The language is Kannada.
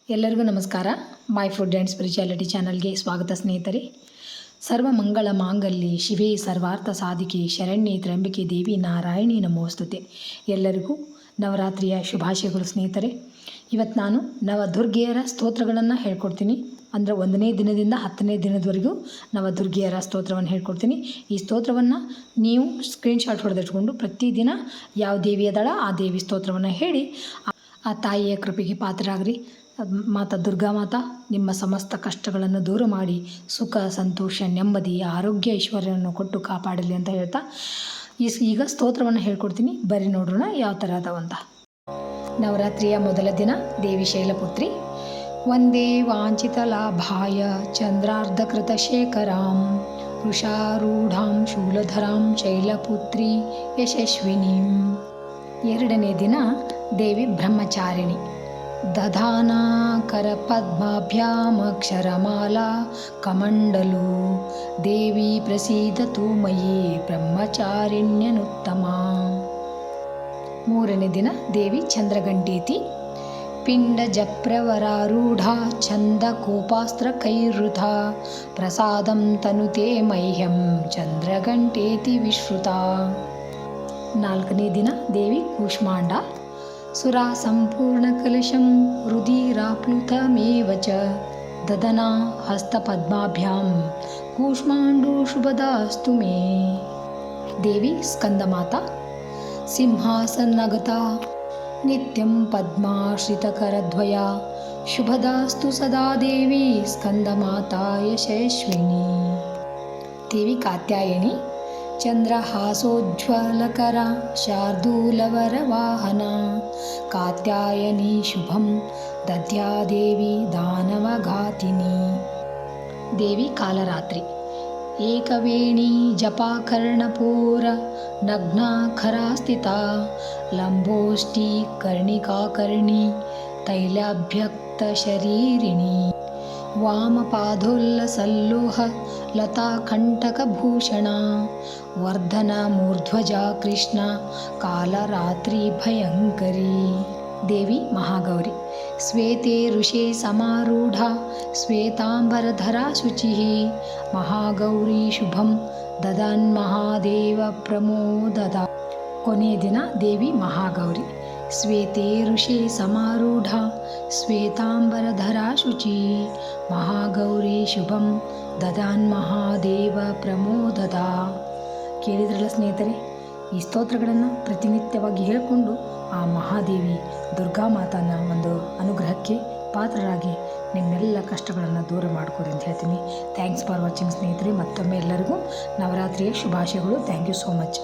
ಎಲ್ಲರಿಗೂ ನಮಸ್ಕಾರ. ಮೈ ಫುಡ್ ಆ್ಯಂಡ್ ಸ್ಪಿರಿಚುಯಾಲಿಟಿ ಚಾನಲ್ಗೆ ಸ್ವಾಗತ ಸ್ನೇಹಿತರೆ. ಸರ್ವ ಮಂಗಳ ಮಾಂಗಲ್ಯೆ ಶಿವೆ ಸರ್ವಾರ್ಥ ಸಾಧಿಕೆ ಶರಣ್ಯೆ ತ್ರ್ಯಂಬಕೆ ದೇವಿ ನಾರಾಯಣಿ ನಮೋಸ್ತುತೆ. ಎಲ್ಲರಿಗೂ ನವರಾತ್ರಿಯ ಶುಭಾಶಯಗಳು ಸ್ನೇಹಿತರೆ. ಇವತ್ತು ನಾನು ನವದುರ್ಗೆಯರ ಸ್ತೋತ್ರಗಳನ್ನು ಹೇಳ್ಕೊಡ್ತೀನಿ. ಅಂದರೆ 1ನೇ ದಿನದಿಂದ 10ನೇ ದಿನದವರೆಗೂ ನವದುರ್ಗೆಯರ ಸ್ತೋತ್ರವನ್ನು ಹೇಳ್ಕೊಡ್ತೀನಿ. ಈ ಸ್ತೋತ್ರವನ್ನು ನೀವು ಸ್ಕ್ರೀನ್ಶಾಟ್ ಹೊಡೆದಿಟ್ಕೊಂಡು ಪ್ರತಿದಿನ ಯಾವ ದೇವಿ ಅದಳ ಆ ದೇವಿ ಸ್ತೋತ್ರವನ್ನು ಹೇಳಿ ಆ ತಾಯಿಯ ಕೃಪೆಗೆ ಪಾತ್ರರಾಗ್ರಿ. ಮಾತಾ ದುರ್ಗಾ ಮಾತಾ ನಿಮ್ಮ ಸಮಸ್ತ ಕಷ್ಟಗಳನ್ನು ದೂರ ಮಾಡಿ ಸುಖ ಸಂತೋಷ ನೆಮ್ಮದಿ ಆರೋಗ್ಯ ಐಶ್ವರ್ಯವನ್ನು ಕೊಟ್ಟು ಕಾಪಾಡಲಿ ಅಂತ ಹೇಳ್ತಾ ಈಗ ಸ್ತೋತ್ರವನ್ನು ಹೇಳ್ಕೊಡ್ತೀನಿ. ಬರೀ ನೋಡೋಣ ಯಾವ ಥರ ಅದಾವಂತ. ನವರಾತ್ರಿಯ ಮೊದಲ ದಿನ ದೇವಿ ಶೈಲಪುತ್ರಿ. ವಂದೇ ವಾಂಛಿತ ಲಾಭಾಯ ಚಂದ್ರಾರ್ಧಕೃತ ಶೇಖರಾಂ ವೃಷಾರೂಢಾಂ ಶೂಲಧರಾಂ ಶೈಲಪುತ್ರಿ ಯಶಸ್ವಿನೀಂ. ಎರಡನೇ ದಿನ ದೇವಿ ಬ್ರಹ್ಮಚಾರಿಣಿ. ದಧಾನಾ ಕರ ಪದ್ಮಾಭ್ಯಾಮಕ್ಷರಮಾಲಾ ಕಮಂಡಲು ದೇವಿ ಪ್ರಸೀದತು ಮಯಿ ಬ್ರಹ್ಮಚಾರಿಣ್ಯನುತ್ತಮ. ಮೂರನೇ ದಿನ ದೇವಿ ಚಂದ್ರಗಂಟೇತಿ. ಪಿಂಡ ಜಪ್ರವರಾರೂಢ ಛಂದ ಕೋಪಾಸ್ತ್ರ ಕೈರುಥ ಪ್ರಸಾದಂ ತನುತೆ ಮಹ್ಯಂ ಚಂದ್ರಗಂಟೇತಿ ವಿಶ್ರುತ. ನಾಲ್ಕನೇ ದಿನ ದೇವಿ ಕೂಷ್ಮಾಂಡ. ಸುರಾ ಸಂಪೂರ್ಣ ಕಲಶಂ ರುಧಿರಾಪ್ಲುತಮೇವ ಚ ದದನಾ ಹಸ್ತಪದ್ಮಾಭ್ಯಾಂ ಕೂಷ್ಮಾಂಡೋ ಶುಭದಾಸ್ತು ಮೇ. ದೇವಿ ಸ್ಕಂದಮಾತಾ. ಸಿಂಹಾಸನಗತಾ ನಿತ್ಯಂ ಪದ್ಮಾಶ್ರಿತಕರದ್ವಯ ಶುಭದಾಸ್ತು ಸದಾ ದೇವಿ ಸ್ಕಂದಮಾತಾ ಯಶಸ್ವಿನಿ. ದೇವಿ ಕಾತ್ಯಾಯನಿ. ಚಂದ್ರಹಾಸೋಜ್ವಲಕರ ಶಾರ್ದೂಲವರವಾಹನ ಕಾತ್ಯಾಯನಿ ಶುಭಂ ದದ್ಯಾದೇವಿ ದಾನವಘಾತಿನಿ. ದೇವಿ ಕಾಲರಾತ್ರಿ. ಏಕವೇಣಿ ಜಪಾಕರ್ಣಪೂರ ನಗ್ನಾಖರಾಸ್ಥಿತ ಲಂಬೋಷ್ಟಿ ಕರ್ಣಿಕಾಕರ್ಣಿ ತೈಲಾಭ್ಯಕ್ತ ಶರೀರಿಣಿ. ವಾಮಪಾದೋಲ್ಲಸಲ್ಲೋಹ ಲತಾ ಕಂಟಕಭೂಷಣ ವರ್ಧನ ಮೂರ್ಧ್ವಜ ಕೃಷ್ಣ ಕಾಲರಾತ್ರಿ ಭಯಂಕರಿ. ದೇವಿ ಮಹಾಗೌರಿ. ಶ್ವೇತೆ ಋಷೇ ಸಮಾರೂಢ ಶ್ವೇತಾಂಬರಧರಾ ಶುಚಿ ಮಹಾಗೌರಿ ಶುಭಂ ದದನ್ಮಹಾದೇವ ಪ್ರಮೋದದ. ಕೊನೆಯ ದಿನ ದೇವಿ ಮಹಾಗೌರಿ. ಶ್ವೇತೆ ಋಷೇ ಸಮಾರೂಢ ಶ್ವೇತಾಂಬರಧರಾ ಶುಚಿ ಮಹಾಗೌರಿ ಶುಭಂ ದದಾನ್ಮಹಾದೇವ ಪ್ರಮೋದದ. ಕೇಳಿದ್ರಲ್ಲ ಸ್ನೇಹಿತರೆ, ಈ ಸ್ತೋತ್ರಗಳನ್ನು ಪ್ರತಿನಿತ್ಯವಾಗಿ ಹೇಳಿಕೊಂಡು ಆ ಮಹಾದೇವಿ ದುರ್ಗಾ ಮಾತನ ಒಂದು ಅನುಗ್ರಹಕ್ಕೆ ಪಾತ್ರರಾಗಿ ನಿಮ್ಮೆಲ್ಲ ಕಷ್ಟಗಳನ್ನು ದೂರ ಮಾಡಿಕೊಡಿ ಅಂತ ಹೇಳ್ತೀನಿ. ಥ್ಯಾಂಕ್ಸ್ ಫಾರ್ ವಾಚಿಂಗ್ ಸ್ನೇಹಿತರೆ. ಮತ್ತೊಮ್ಮೆ ಎಲ್ಲರಿಗೂ ನವರಾತ್ರಿಯ ಶುಭಾಶಯಗಳು. Thank you so much.